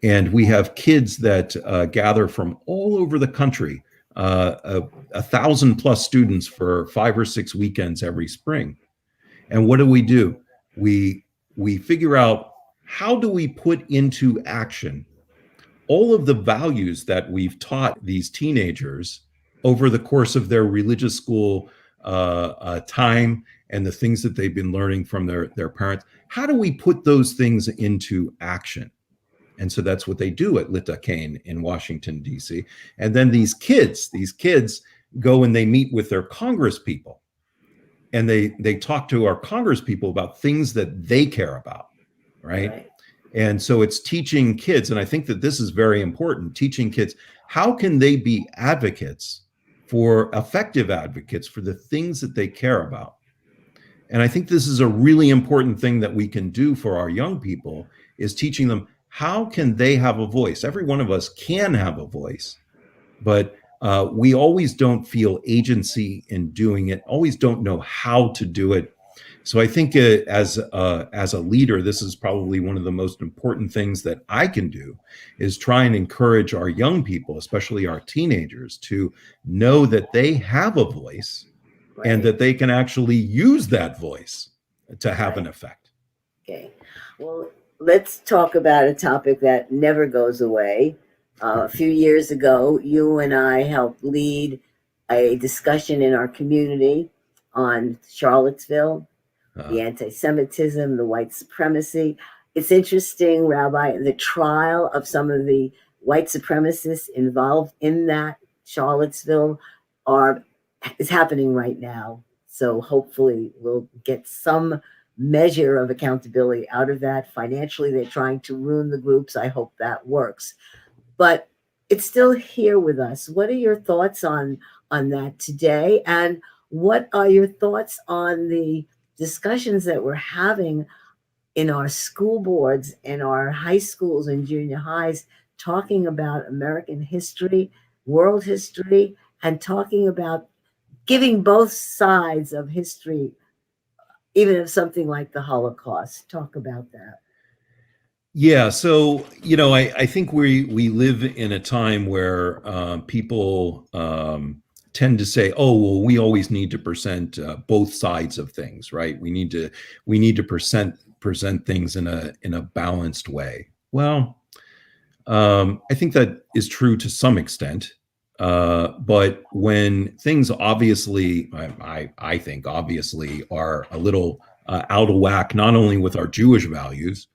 And we have kids that gather from all over the country, 1,000+ students for 5 or 6 weekends every spring. And what do? We figure out, how do we put into action all of the values that we've taught these teenagers over the course of their religious school time and the things that they've been learning from their parents. How do we put those things into action? And so that's what they do at Litaken in Washington, D.C. And then these kids go and they meet with their Congress people. And they talk to our Congress people about things that they care about, right? And so it's teaching kids, and I think that this is very important, teaching kids, how can they be effective advocates for the things that they care about? And I think this is a really important thing that we can do for our young people, is teaching them, how can they have a voice? Every one of us can have a voice, but we always don't feel agency in doing it, always don't know how to do it. So I think as a leader, this is probably one of the most important things that I can do, is try and encourage our young people, especially our teenagers, to know that they have a voice, right, and that they can actually use that voice to have an effect. Okay. Well, let's talk about a topic that never goes away. A few years ago, you and I helped lead a discussion in our community on Charlottesville, the anti-Semitism, the white supremacy. It's interesting, Rabbi, the trial of some of the white supremacists involved in that Charlottesville is happening right now. So hopefully we'll get some measure of accountability out of that. Financially, they're trying to ruin the groups. I hope that works. But it's still here with us. What are your thoughts on that today? And what are your thoughts on the discussions that we're having in our school boards, in our high schools and junior highs, talking about American history, world history, and talking about giving both sides of history, even of something like the Holocaust? Talk about that. Yeah, so I think we live in a time where people tend to say, "Oh, well, we always need to present both sides of things, right? We need to present things in a balanced way." Well, I think that is true to some extent, but when things obviously, I think obviously, are a little out of whack, not only with our Jewish values,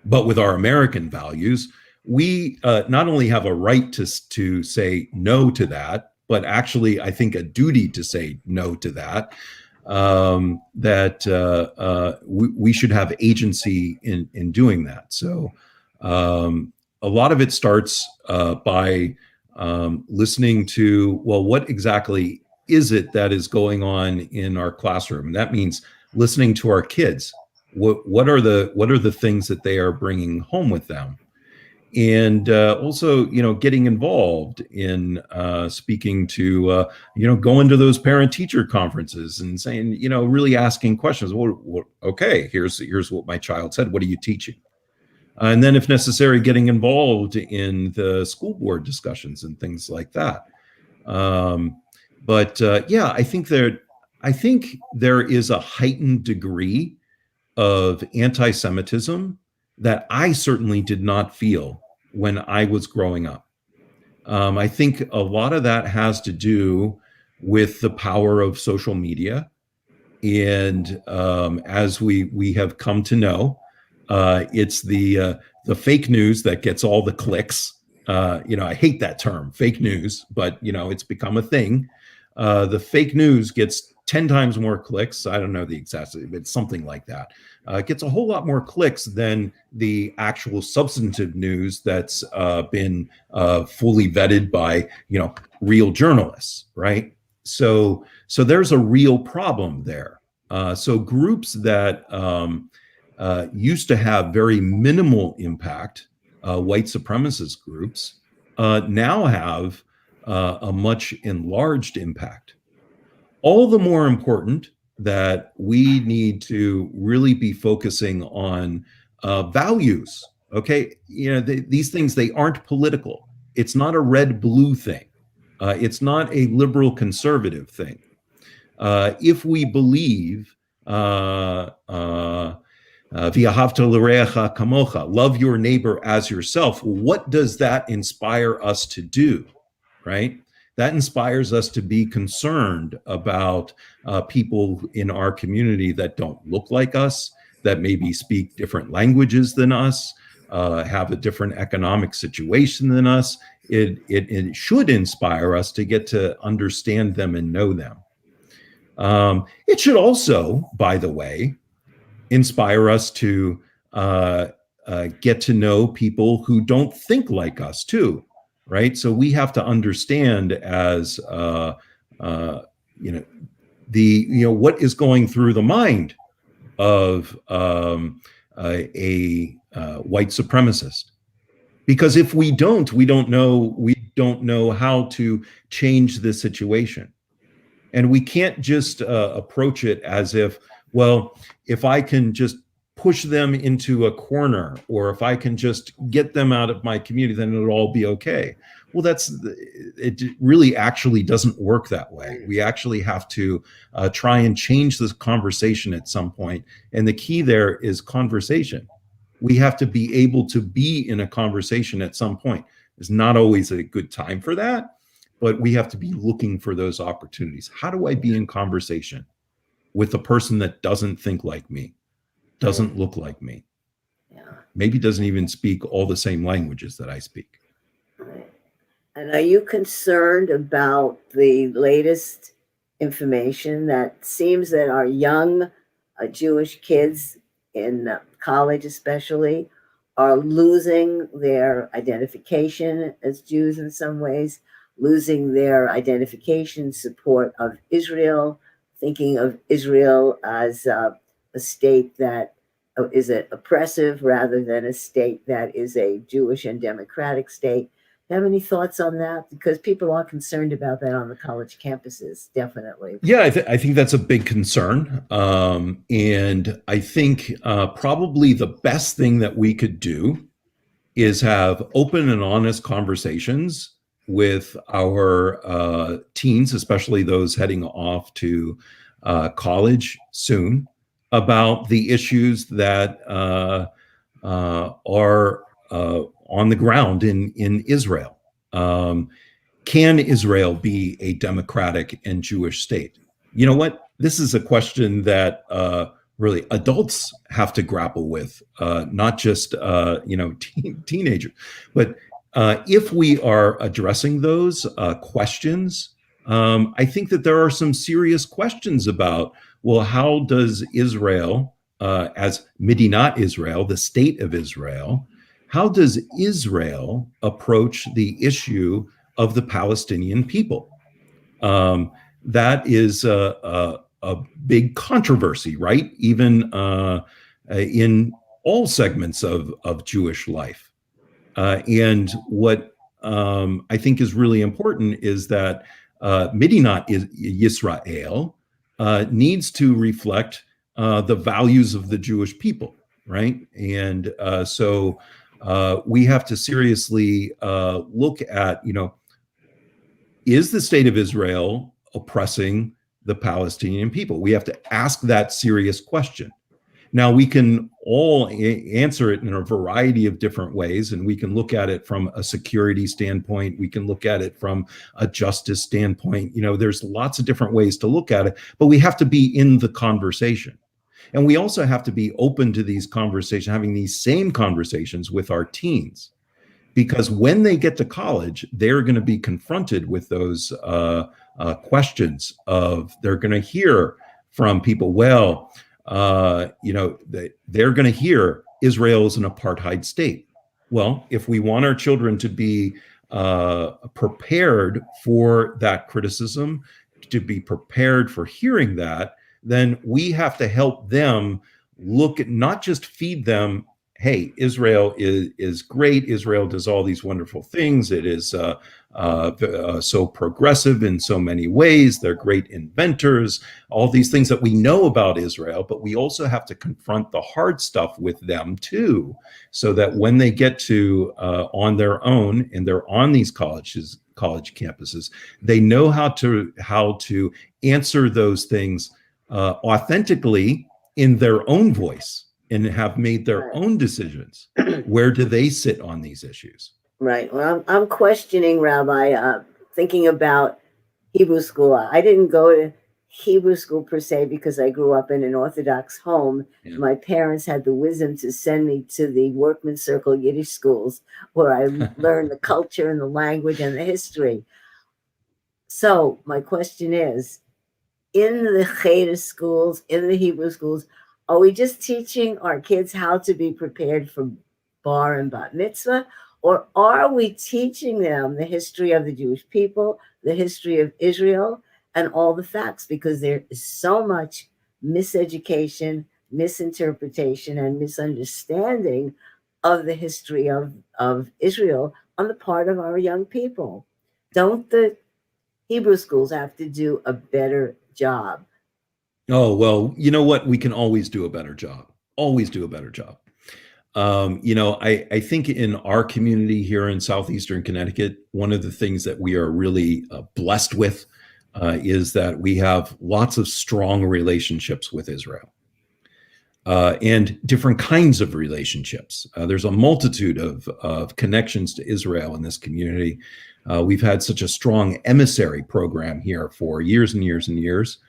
but with our American values, we not only have a right to say no to that, but actually, I think, a duty to say no to that. We should have agency in doing that. So a lot of it starts by listening to, well, what exactly is it that is going on in our classroom? And that means listening to our kids. What are the things that they are bringing home with them, and also getting involved in speaking to going to those parent-teacher conferences and saying, really asking questions. Well, okay, here's what my child said. What are you teaching? And then, if necessary, getting involved in the school board discussions and things like that. I think there is a heightened degree of anti-Semitism that I certainly did not feel when I was growing up. I think a lot of that has to do with the power of social media. And as we have come to know, it's the fake news that gets all the clicks. I hate that term, fake news, but it's become a thing. The fake news gets 10 times more clicks. I don't know the exact, but something like that. It gets a whole lot more clicks than the actual substantive news that's been fully vetted by, real journalists, right? So there's a real problem there. So groups that used to have very minimal impact, white supremacist groups, now have a much enlarged impact. All the more important that we need to really be focusing on values. Okay, these things, they aren't political. It's not a red-blue thing. It's not a liberal conservative thing. If we believe V'ahavta l'reacha kamocha, love your neighbor as yourself, what does that inspire us to do, right? That inspires us to be concerned about people in our community that don't look like us, that maybe speak different languages than us, have a different economic situation than us. It should inspire us to get to understand them and know them. It should also, by the way, inspire us to get to know people who don't think like us too, right? So we have to understand as what is going through the mind of a white supremacist. Because if we don't know how to change the situation. And we can't just approach it as if, well, if I can just push them into a corner, or if I can just get them out of my community, then it'll all be okay. Well, it really actually doesn't work that way. We actually have to try and change this conversation at some point. And the key there is conversation. We have to be able to be in a conversation at some point. There's not always a good time for that, but we have to be looking for those opportunities. How do I be in conversation with a person that doesn't think like me, doesn't look like me, maybe doesn't even speak all the same languages that I speak? Right. And are you concerned about the latest information that seems that our young Jewish kids in college especially are losing their identification as Jews in some ways, losing their identification support of Israel, thinking of Israel as a state that is oppressive rather than a state that is a Jewish and democratic state? Do you have any thoughts on that? Because people are concerned about that on the college campuses, definitely. Yeah, I think that's a big concern. And I think probably the best thing that we could do is have open and honest conversations with our teens, especially those heading off to college soon, about the issues that are on the ground in Israel. Can Israel be a democratic and Jewish state? You know what? This is a question that really adults have to grapple with, not just teenagers. But if we are addressing those questions, I think that there are some serious questions about, well, how does Israel, as Medinat Israel, the state of Israel, how does Israel approach the issue of the Palestinian people? That is a big controversy, right? Even in all segments of Jewish life. And what I think is really important is that Medinat Yisrael needs to reflect the values of the Jewish people, right? And so we have to seriously look at, is the state of Israel oppressing the Palestinian people? We have to ask that serious question. Now, we can all answer it in a variety of different ways, and we can look at it from a security standpoint. We can look at it from a justice standpoint. There's lots of different ways to look at it, but we have to be in the conversation. And we also have to be open to these conversations, having these same conversations with our teens. because when they get to college, they're going to be confronted with those questions of, they're going to hear from people, well, they're going to hear Israel is an apartheid state. Well, if we want our children to be prepared for that criticism, to be prepared for hearing that, then we have to help them look at, not just feed them, hey, Israel is great. Israel does all these wonderful things. It is so progressive in so many ways. They're great inventors, all these things that we know about Israel, but we also have to confront the hard stuff with them too, so that when they get to on their own and they're on these college campuses, they know how to answer those things authentically in their own voice, and have made their own decisions. Where do they sit on these issues? Right. Well, I'm questioning, Rabbi, thinking about Hebrew school. I didn't go to Hebrew school per se because I grew up in an Orthodox home. Yeah. My parents had the wisdom to send me to the workman's circle Yiddish schools, where I learned the culture and the language and the history. So my question is, in the Cheder schools, in the Hebrew schools, are we just teaching our kids how to be prepared for bar and bat mitzvah? Or are we teaching them the history of the Jewish people, the history of Israel, and all the facts? Because there is so much miseducation, misinterpretation, and misunderstanding of the history of Israel on the part of our young people. Don't the Hebrew schools have to do a better job? Oh, well, you know what? We can always do a better job. Always do a better job. I think in our community here in Southeastern Connecticut, one of the things that we are really blessed with is that we have lots of strong relationships with Israel and different kinds of relationships. There's a multitude of connections to Israel in this community. We've had such a strong emissary program here for years and years and years.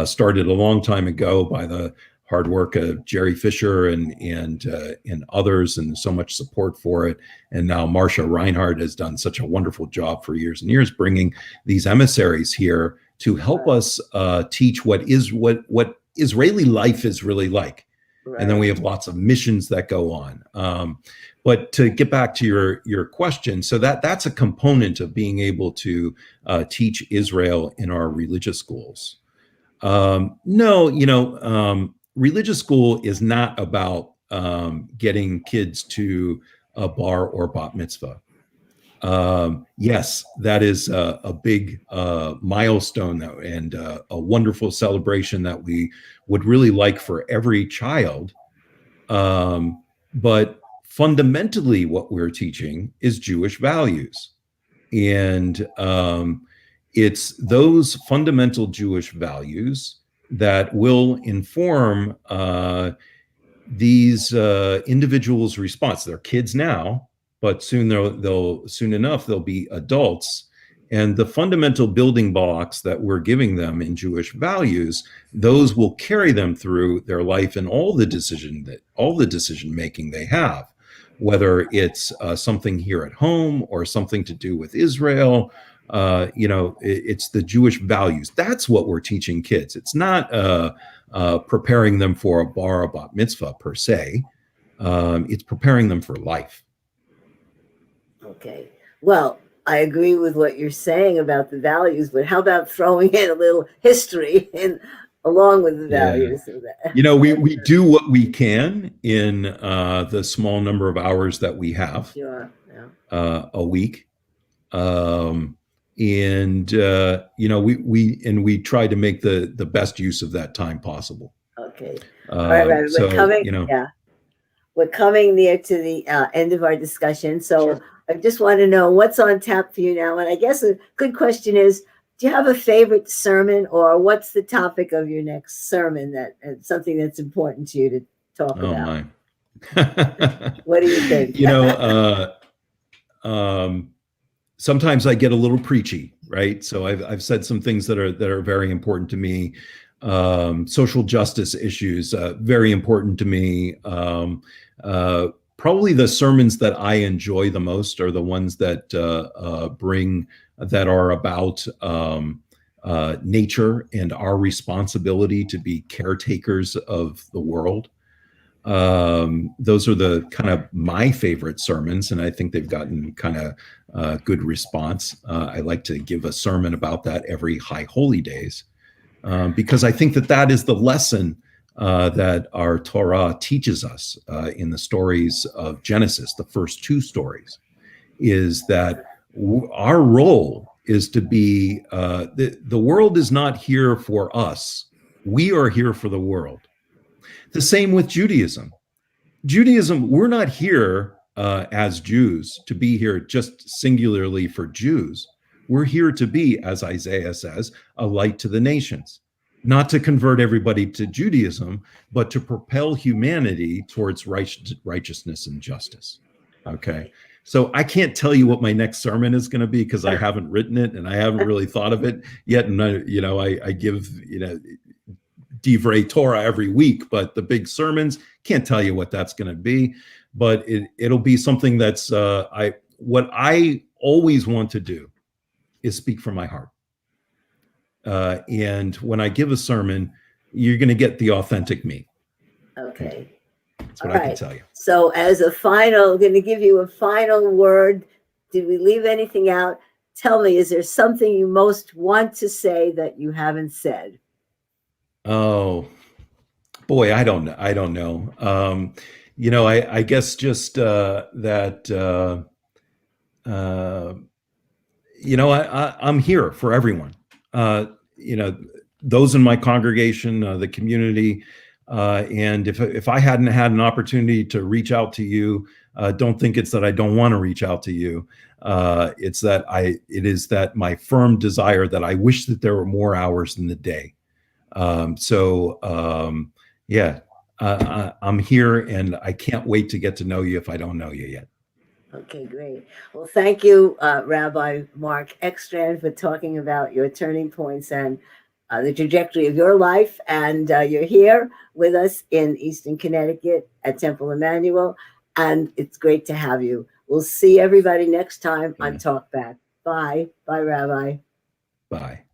Started a long time ago by the hard work of Jerry Fisher and others, and so much support for it. And now Marcia Reinhardt has done such a wonderful job for years and years, bringing these emissaries here to help us teach what Israeli life is really like. Right. And then we have lots of missions that go on. But to get back to your question, so that's a component of being able to teach Israel in our religious schools. Religious school is not about getting kids to a bar or bat mitzvah. Yes, that is a big milestone and a wonderful celebration that we would really like for every child. But fundamentally, what we're teaching is Jewish values. And it's those fundamental Jewish values that will inform these individuals' response. They're kids now, but soon they'll be adults. And the fundamental building blocks that we're giving them in Jewish values, those will carry them through their life and all the decision making they have, whether it's something here at home or something to do with Israel. It's the Jewish values. That's what we're teaching kids. It's not preparing them for a bar or bat mitzvah per se. It's preparing them for life. Okay. Well, I agree with what you're saying about the values, but how about throwing in a little history along with the values? Yeah. We do what we can in the small number of hours that we have. Sure. Yeah. A week. We try to make the best use of that time possible. Okay. All right. We're coming near to the end of our discussion. So sure. I just want to know what's on tap for you now. And I guess a good question is, do you have a favorite sermon, or what's the topic of your next sermon and something that's important to you to talk about? My. What do you think? Sometimes I get a little preachy, right? So I've said some things that are very important to me. Social justice issues, very important to me. probably the sermons that I enjoy the most are the ones that are about nature and our responsibility to be caretakers of the world. Those are the kind of my favorite sermons, and I think they've gotten kind of good response. I like to give a sermon about that every High Holy Days, because I think that is the lesson that our Torah teaches us in the stories of Genesis, the first two stories, is that our role is to be, the world is not here for us. We are here for the world. The same with Judaism. Judaism, we're not here as Jews to be here just singularly for Jews. We're here to be, as Isaiah says, a light to the nations, not to convert everybody to Judaism, but to propel humanity towards righteousness and justice. Okay. So I can't tell you what my next sermon is going to be because I haven't written it and I haven't really thought of it yet. And I give, Divrei Torah every week, but the big sermons, can't tell you what that's going to be, but it'll be something that's what I always want to do is speak from my heart. And when I give a sermon, you're going to get the authentic me. Okay. That's what I can tell you. So as a final, going to give you a final word. Did we leave anything out? Tell me, is there something you most want to say that you haven't said? Oh, boy, I don't know. I guess just that, I'm here for everyone. Those in my congregation, the community, and if I hadn't had an opportunity to reach out to you, don't think it's that I don't want to reach out to you. It is that my firm desire that I wish that there were more hours in the day. I'm here and I can't wait to get to know you if I don't know you yet. Okay, great. Well, thank you, Rabbi Mark Ekstrand, for talking about your turning points and the trajectory of your life. And you're here with us in Eastern Connecticut at Temple Emmanuel. And it's great to have you. We'll see everybody next time on Talk Back. Bye. Bye, Rabbi. Bye.